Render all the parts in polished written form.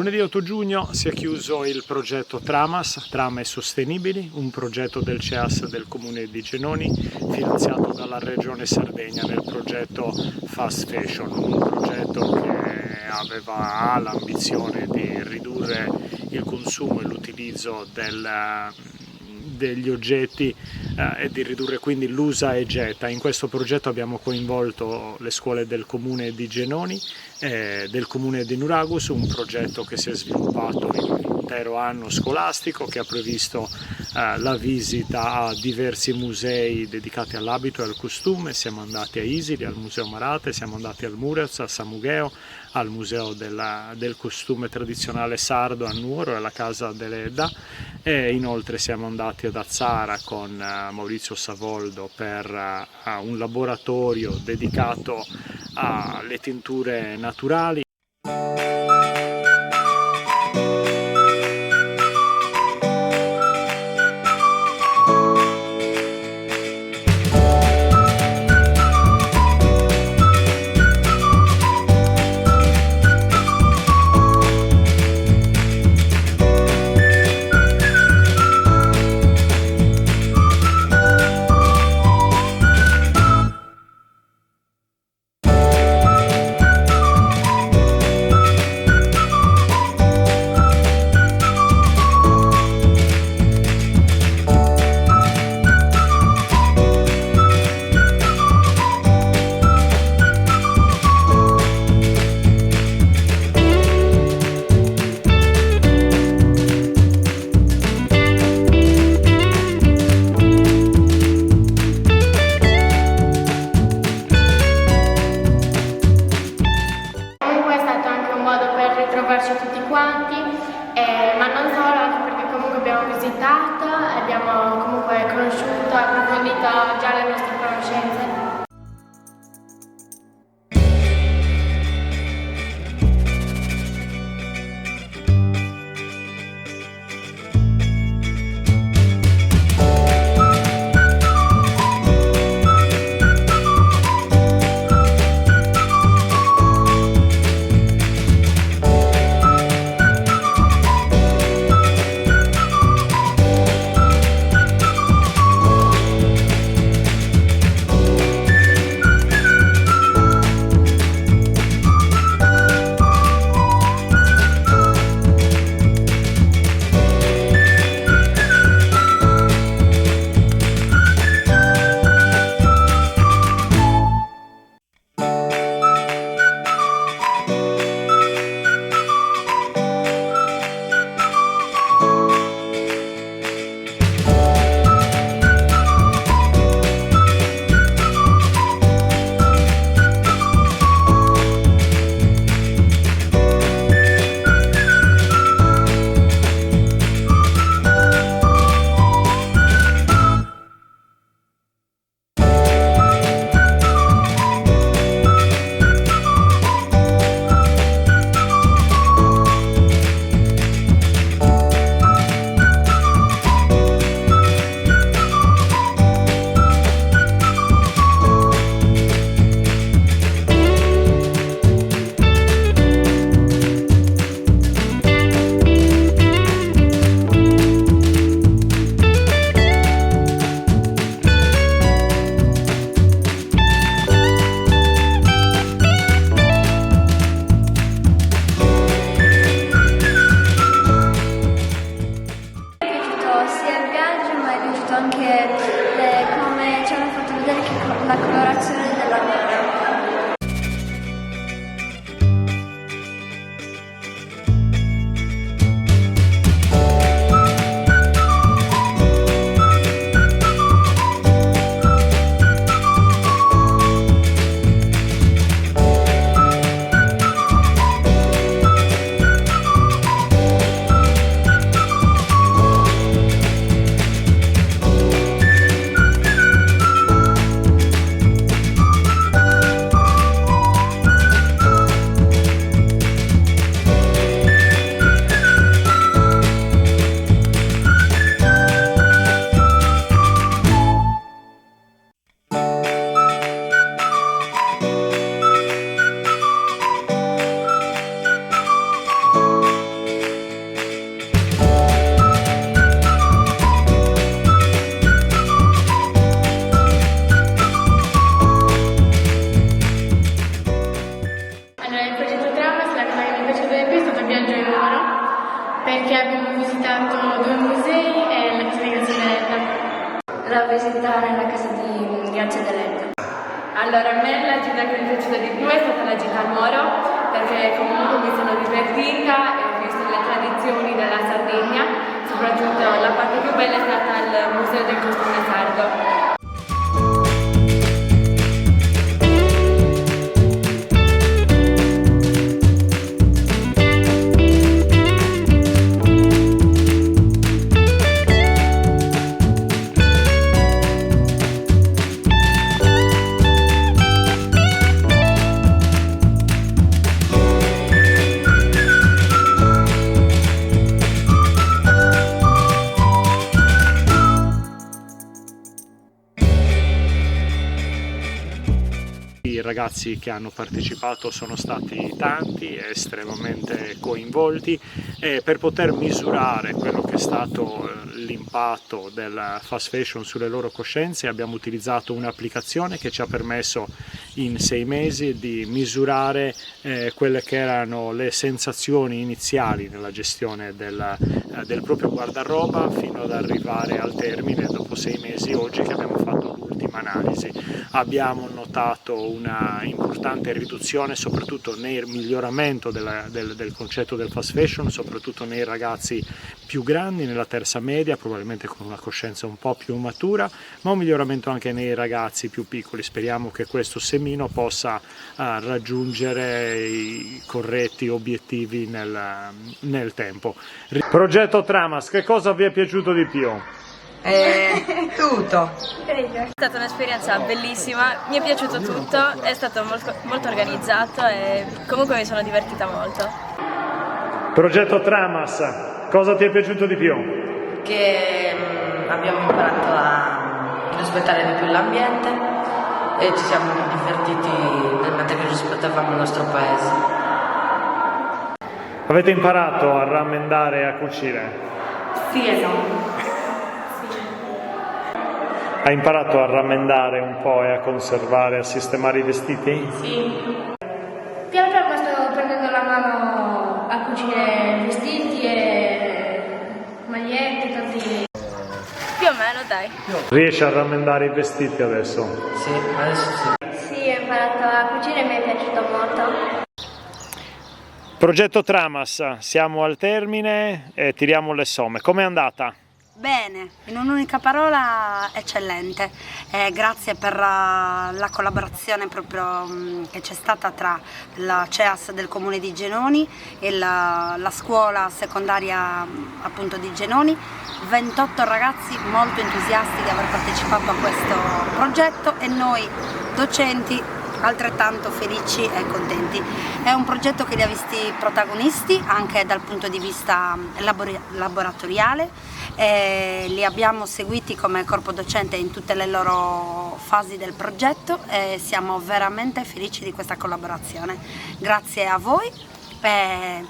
Lunedì 8 giugno si è chiuso il progetto Tramas, Trame Sostenibili, un progetto del CEAS del Comune di Genoni, finanziato dalla Regione Sardegna nel progetto Fast Fashion, un progetto che ha l'ambizione di ridurre il consumo e l'utilizzo degli oggetti e di ridurre quindi l'usa e getta. In questo progetto abbiamo coinvolto le scuole del Comune di Genoni, del Comune di Nuragus, un progetto che si è sviluppato in un intero anno scolastico, che ha previsto la visita a diversi musei dedicati all'abito e al costume. Siamo andati a Isili, al Museo Marate, siamo andati al Murez, a Samugheo, al Museo del Costume Tradizionale Sardo a Nuoro e alla Casa dell'Edda, e inoltre siamo andati ad Azzara con Maurizio Savoldo per un laboratorio dedicato alle tinture naturali. la gita che mi è piaciuta di più è stata la gita al Moro, perché comunque mi sono divertita e ho visto le tradizioni della Sardegna, soprattutto la parte più bella è stata il Museo del Costume Sardo. I ragazzi che hanno partecipato sono stati tanti, estremamente coinvolti, e per poter misurare quello che è stato l'impatto del fast fashion sulle loro coscienze abbiamo utilizzato un'applicazione che ci ha permesso in 6 mesi di misurare quelle che erano le sensazioni iniziali nella gestione del proprio guardaroba fino ad arrivare al termine dopo 6 mesi oggi che abbiamo fatto l'ultima analisi. Abbiamo notato una importante riduzione soprattutto nel miglioramento del concetto del fast fashion, soprattutto nei ragazzi più grandi, nella terza media, probabilmente con una coscienza un po' più matura, ma un miglioramento anche nei ragazzi più piccoli. Speriamo che questo semino possa raggiungere i corretti obiettivi nel tempo. Progetto Tramas, che cosa vi è piaciuto di più? Tutto. È stata un'esperienza bellissima, mi è piaciuto tutto, è stato molto organizzato e comunque mi sono divertita molto. Progetto Tramas, cosa ti è piaciuto di più? Che abbiamo imparato a rispettare di più l'ambiente e ci siamo divertiti nel mentre che rispettavamo il nostro paese. Avete imparato a rammendare e a cucire? Sì, esatto. Hai imparato a rammendare un po' e a conservare, a sistemare i vestiti? Sì. Piano piano sto prendendo la mano a cucire vestiti e magliette, tanti. Più o meno, dai. Riesci a rammendare i vestiti adesso? Sì, adesso sì. Sì, ho imparato a cucire e mi è piaciuto molto. Progetto Tramas, siamo al termine e tiriamo le somme. Com'è andata? Bene, in un'unica parola, eccellente. Grazie per la collaborazione proprio che c'è stata tra la CEAS del Comune di Genoni e la scuola secondaria appunto di Genoni. 28 ragazzi molto entusiasti di aver partecipato a questo progetto e noi docenti altrettanto felici e contenti. È un progetto che li ha visti protagonisti anche dal punto di vista laboratoriale, li abbiamo seguiti come corpo docente in tutte le loro fasi del progetto e siamo veramente felici di questa collaborazione. Grazie a voi e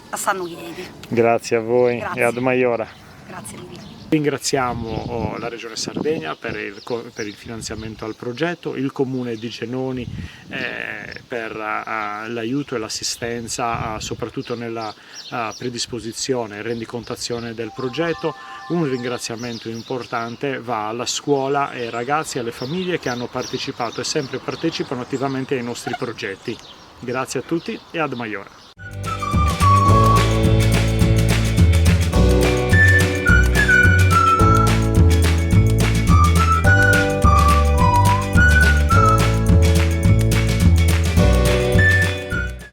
a San Ughedi. Grazie a voi. Grazie. E ad Maiora. Grazie mille. Ringraziamo la Regione Sardegna per il finanziamento al progetto, il Comune di Genoni per l'aiuto e l'assistenza soprattutto nella predisposizione e rendicontazione del progetto. Un ringraziamento importante va alla scuola e ai ragazzi e alle famiglie che hanno partecipato e sempre partecipano attivamente ai nostri progetti. Grazie a tutti e ad Maiora.